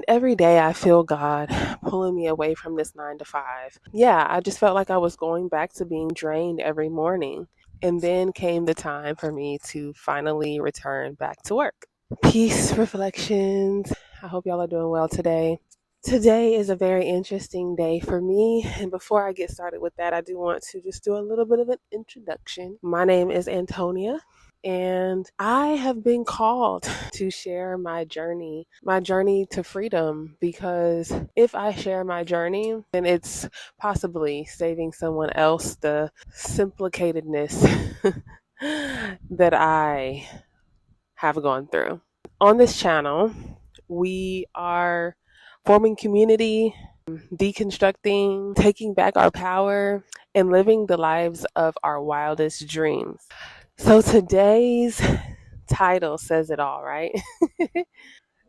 Every day I feel God pulling me away from this 9 to 5. Yeah, I just felt like I was going back to being drained every morning. And then came the time for me to finally return back to work. Peace, reflections. I hope y'all are doing well today. Today is a very interesting day for me. And before I get started with that, I do want to just do a little bit of an introduction. My name is Antonia, and I have been called to share my journey to freedom, because if I share my journey, then it's possibly saving someone else the simplicatedness that I have gone through. On this channel, we are forming community, deconstructing, taking back our power, and living the lives of our wildest dreams. So today's title says it all, right?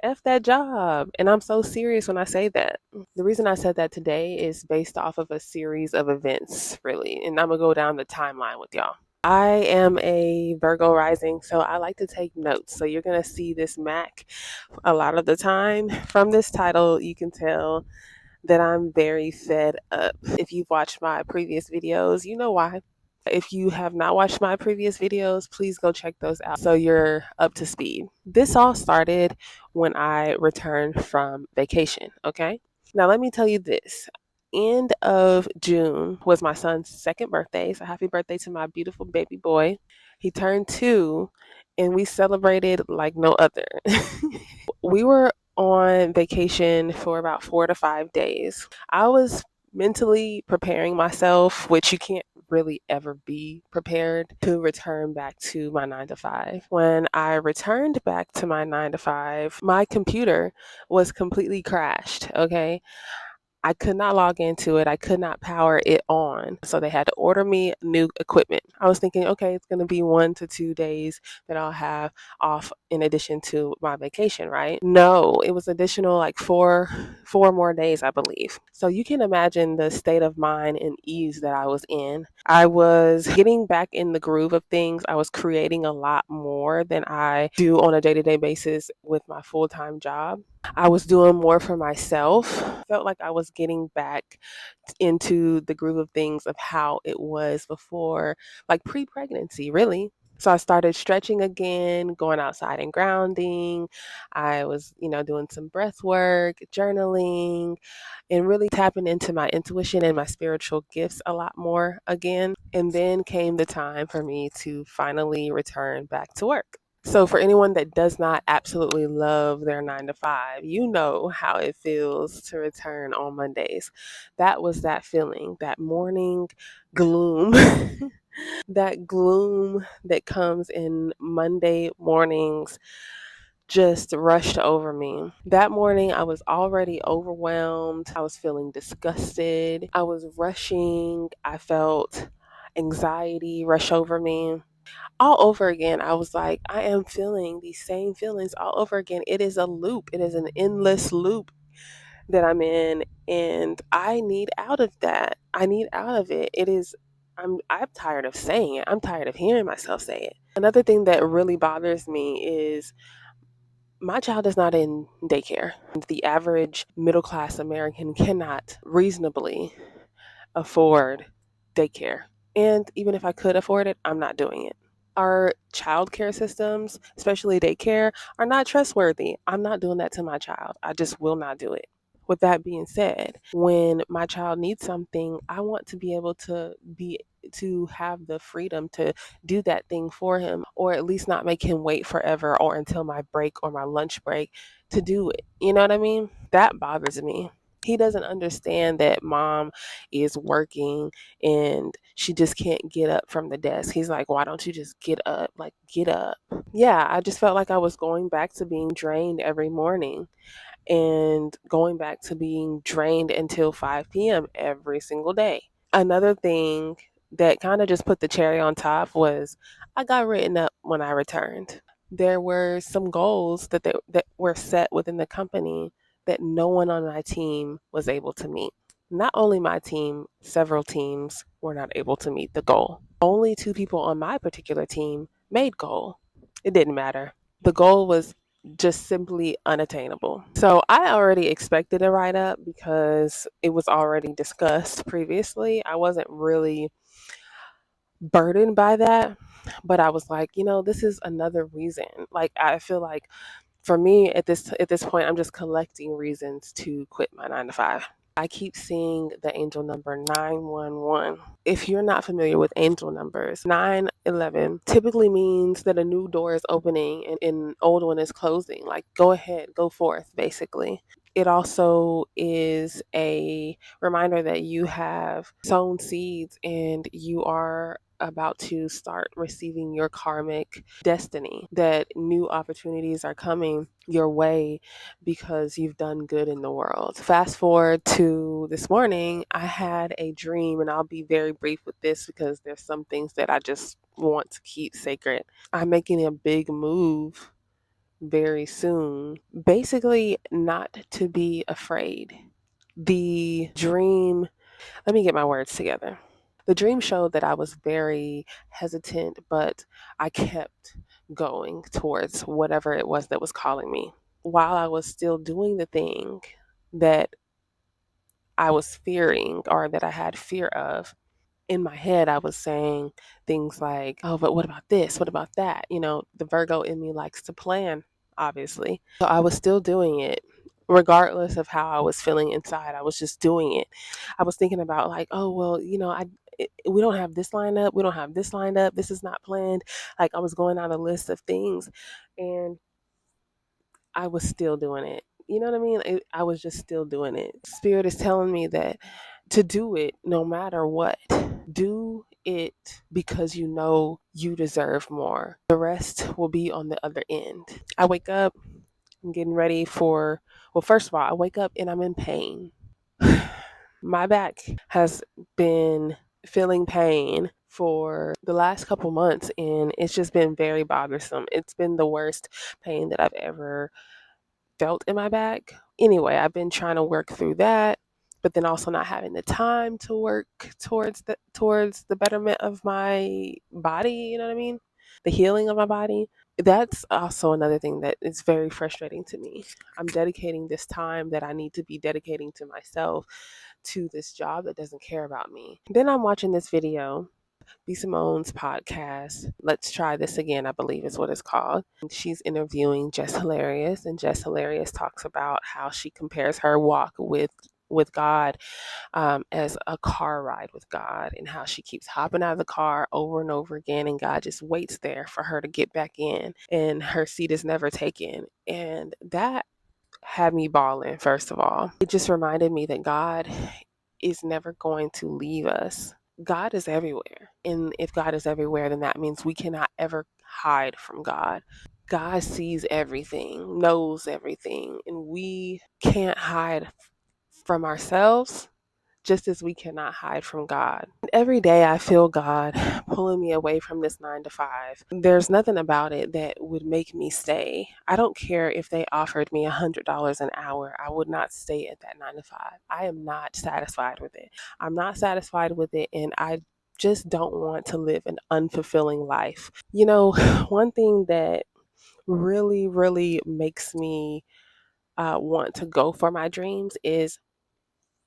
F that job. And I'm so serious when I say that. The reason I said that today is based off of a series of events, really. And I'm going to go down the timeline with y'all. I am a Virgo rising, so I like to take notes. So you're going to see this Mac a lot of the time. From this title, you can tell that I'm very fed up. If you've watched my previous videos, you know why. If you have not watched my previous videos, please go check those out so you're up to speed. This all started when I returned from vacation, okay? Now, let me tell you this. End of June was my son's second birthday. So, happy birthday to my beautiful baby boy. He turned 2, and we celebrated like no other. We were on vacation for about 4 to 5 days. I was mentally preparing myself, which you can't really ever be prepared to return back to my 9 to 5. When I returned back to my 9 to 5, my computer was completely crashed. Okay. I could not log into it. I could not power it on. So they had to order me new equipment. I was thinking, okay, it's going to be 1 to 2 days that I'll have off in addition to my vacation, right? No, it was additional like four more days, I believe. So you can imagine the state of mind and ease that I was in. I was getting back in the groove of things. I was creating a lot more than I do on a day-to-day basis with my full-time job. I was doing more for myself. Felt like I was getting back into the groove of things of how it was before, like pre-pregnancy, really. So I started stretching again, going outside and grounding. I was, doing some breath work, journaling, and really tapping into my intuition and my spiritual gifts a lot more again. And then came the time for me to finally return back to work. So, for anyone that does not absolutely love their 9 to 5, you know how it feels to return on Mondays. That was that feeling, that morning gloom, that gloom that comes in Monday mornings just rushed over me. That morning, I was already overwhelmed. I was feeling disgusted. I was rushing. I felt anxiety rush over me all over again. I was like, I am feeling these same feelings all over again. It is a loop. It is an endless loop that I'm in, and I need out of that. I need out of it. I'm tired of saying it. I'm tired of hearing myself say it. Another thing that really bothers me is my child is not in daycare. The average middle class American cannot reasonably afford daycare. And even if I could afford it, I'm not doing it. Our childcare systems, especially daycare, are not trustworthy. I'm not doing that to my child. I just will not do it. With that being said, when my child needs something, I want to be able to have the freedom to do that thing for him, or at least not make him wait forever or until my break or my lunch break to do it. You know what I mean? That bothers me. He doesn't understand that mom is working and she just can't get up from the desk. He's like, why don't you just get up? Like, get up. Yeah, I just felt like I was going back to being drained every morning and going back to being drained until 5 p.m. every single day. Another thing that kind of just put the cherry on top was I got written up when I returned. There were some goals that were set within the company that no one on my team was able to meet. Not only my team, several teams were not able to meet the goal. Only 2 people on my particular team made goal. It didn't matter. The goal was just simply unattainable. So I already expected a write up because it was already discussed previously. I wasn't really burdened by that, but I was like, this is another reason. Like I feel like for me at this point, I'm just collecting reasons to quit my 9 to 5. I keep seeing the angel number 911. If you're not familiar with angel numbers, 911 typically means that a new door is opening and an old one is closing. Like, go ahead, go forth, basically. It also is a reminder that you have sown seeds and you are about to start receiving your karmic destiny, that new opportunities are coming your way because you've done good in the world. Fast forward to this morning, I had a dream, and I'll be very brief with this because there's some things that I just want to keep sacred. I'm making a big move very soon, basically not to be afraid. The dream, let me get my words together. The dream showed that I was very hesitant, but I kept going towards whatever it was that was calling me. While I was still doing the thing that I was fearing or that I had fear of, in my head, I was saying things like, oh, but what about this? What about that? The Virgo in me likes to plan, obviously. So I was still doing it, regardless of how I was feeling inside. I was just doing it. I was thinking about, like, oh, well, we don't have this lined up. We don't have this lined up. This is not planned. Like, I was going down a list of things, and I was still doing it. You know what I mean? I was just still doing it. Spirit is telling me that to do it no matter what. Do it because you know you deserve more. The rest will be on the other end. I wake up, I'm getting ready well, first of all, I wake up and I'm in pain. My back has been feeling pain for the last couple months, and it's just been very bothersome. It's been the worst pain that I've ever felt in my back. Anyway, I've been trying to work through that, but then also not having the time to work towards the betterment of my body, you know what I mean? The healing of my body. That's also another thing that is very frustrating to me. I'm dedicating this time that I need to be dedicating to myself to this job that doesn't care about me. Then I'm watching this video, B. Simone's podcast, Let's Try This Again, I believe is what it's called. She's interviewing Jess Hilarious, and Jess Hilarious talks about how she compares her walk with God as a car ride with God, and how she keeps hopping out of the car over and over again, and God just waits there for her to get back in, and her seat is never taken. And that had me bawling, first of all. It just reminded me that God is never going to leave us. God is everywhere. And if God is everywhere, then that means we cannot ever hide from God. God sees everything, knows everything, and we can't hide from ourselves, just as we cannot hide from God. Every day I feel God pulling me away from this 9 to 5. There's nothing about it that would make me stay. I don't care if they offered me $100 an hour. I would not stay at that 9 to 5. I am not satisfied with it. I'm not satisfied with it, and I just don't want to live an unfulfilling life. One thing that really, really makes me want to go for my dreams is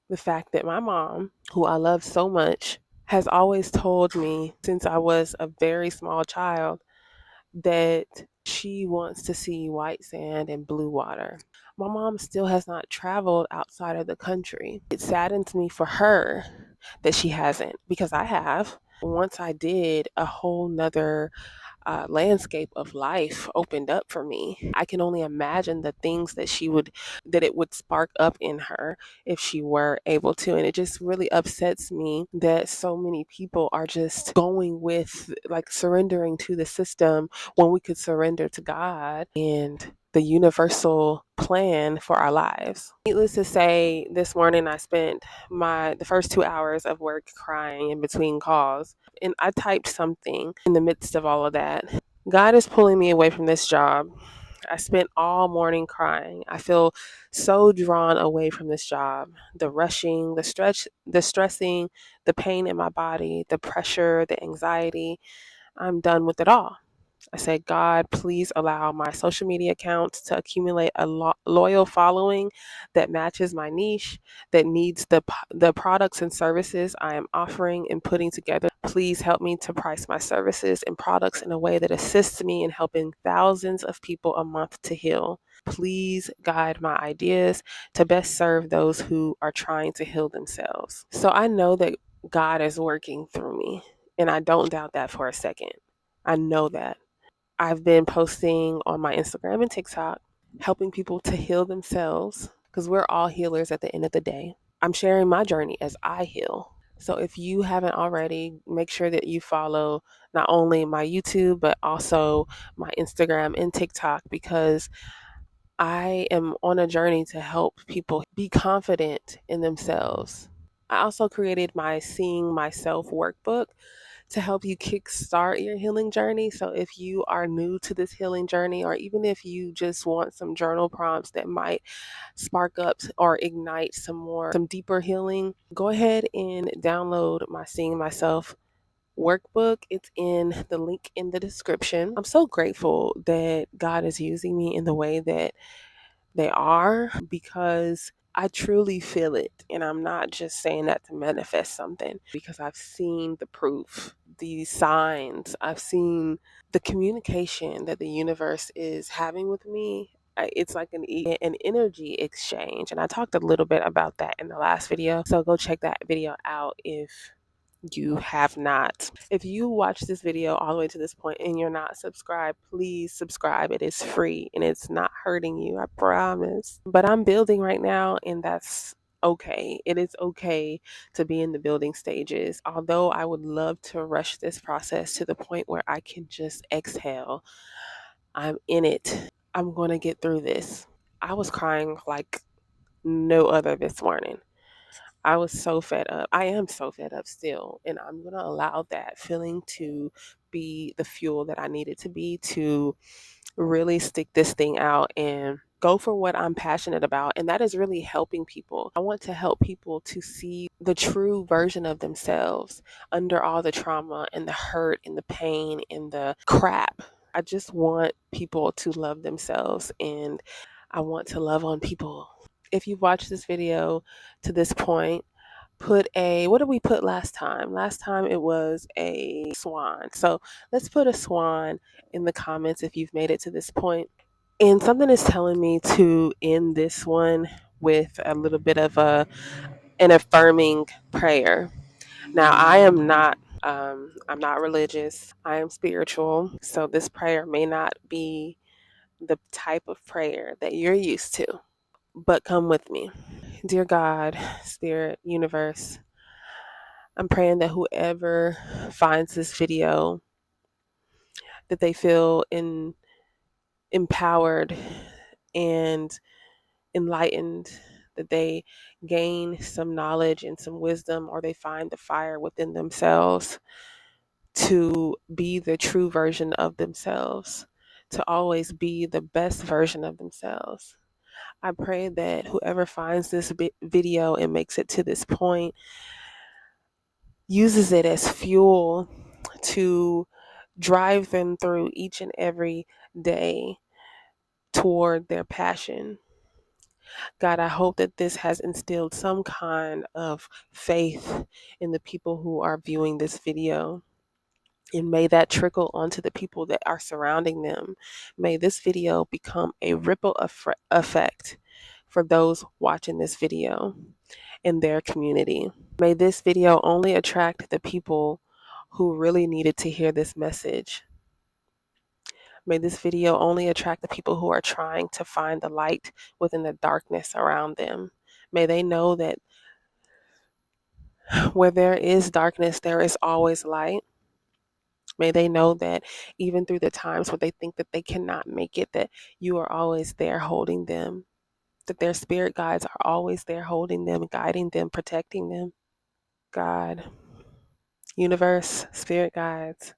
the fact that my mom, who I love so much, has always told me since I was a very small child that she wants to see white sand and blue water. My mom still has not traveled outside of the country. It saddens me for her that she hasn't, because I have. Once I did, a whole nother landscape of life opened up for me. I can only imagine the things that it would spark up in her if she were able to. And it just really upsets me that so many people are just going with, like, surrendering to the system when we could surrender to God and the universal plan for our lives. Needless to say, this morning I spent the first 2 hours of work crying in between calls, and I typed something in the midst of all of that. God is pulling me away from this job. I spent all morning crying. I feel so drawn away from this job. The rushing, the stressing, the pain in my body, the pressure, the anxiety. I'm done with it all. I said, God, please allow my social media accounts to accumulate a loyal following that matches my niche, that needs the products and services I am offering and putting together. Please help me to price my services and products in a way that assists me in helping thousands of people a month to heal. Please guide my ideas to best serve those who are trying to heal themselves. So I know that God is working through me, and I don't doubt that for a second. I know that. I've been posting on my Instagram and TikTok, helping people to heal themselves because we're all healers at the end of the day. I'm sharing my journey as I heal. So if you haven't already, make sure that you follow not only my YouTube, but also my Instagram and TikTok, because I am on a journey to help people be confident in themselves. I also created my Seeing Myself Workbook to help you kickstart your healing journey. So if you are new to this healing journey, or even if you just want some journal prompts that might spark up or ignite some deeper healing, go ahead and download my Seeing Myself workbook. It's in the link in the description. I'm so grateful that God is using me in the way that they are, because I truly feel it. And I'm not just saying that to manifest something, because I've seen the proof, the signs, I've seen the communication that the universe is having with me. It's like an energy exchange. And I talked a little bit about that in the last video. So go check that video out if you have not. If you watch this video all the way to this point and you're not subscribed, please subscribe. It is free and it's not hurting you, I promise. But I'm building right now, and that's okay. It is okay to be in the building stages. Although I would love to rush this process to the point where I can just exhale, I'm in it. I'm going to get through this. I was crying like no other this morning. I was so fed up. I am so fed up still. And I'm going to allow that feeling to be the fuel that I need it to be, to really stick this thing out and go for what I'm passionate about. And that is really helping people. I want to help people to see the true version of themselves under all the trauma and the hurt and the pain and the crap. I just want people to love themselves, and I want to love on people. If you've watched this video to this point, put a, what did we put last time? Last time it was a swan. So let's put a swan in the comments if you've made it to this point. And something is telling me to end this one with a little bit of an affirming prayer. Now, I'm not religious. I am spiritual. So this prayer may not be the type of prayer that you're used to, but come with me. Dear God, Spirit, Universe, I'm praying that whoever finds this video, that they feel empowered and enlightened, that they gain some knowledge and some wisdom, or they find the fire within themselves to be the true version of themselves, to always be the best version of themselves. I pray that whoever finds this video and makes it to this point uses it as fuel to drive them through each and every day toward their passion. God, I hope that this has instilled some kind of faith in the people who are viewing this video. And may that trickle onto the people that are surrounding them. May this video become a ripple effect for those watching this video in their community. May this video only attract the people who really needed to hear this message. May this video only attract the people who are trying to find the light within the darkness around them. May they know that where there is darkness, there is always light. May they know that even through the times where they think that they cannot make it, that you are always there holding them, that their spirit guides are always there holding them, guiding them, protecting them. God, universe, spirit guides,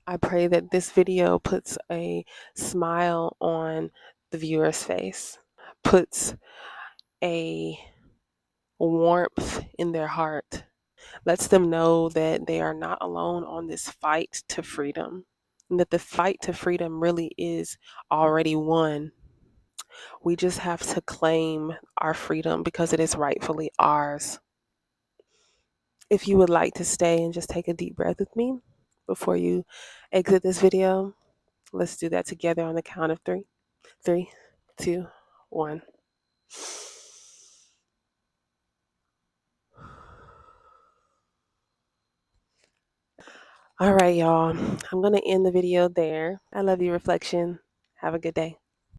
I pray that this video puts a smile on the viewer's face, puts a warmth in their heart, lets them know that they are not alone on this fight to freedom. and that the fight to freedom really is already won. We just have to claim our freedom because it is rightfully ours. If you would like to stay and just take a deep breath with me before you exit this video, let's do that together on the count of three. 3, 2, 1. All right, y'all. I'm going to end the video there. I love you, reflection. Have a good day.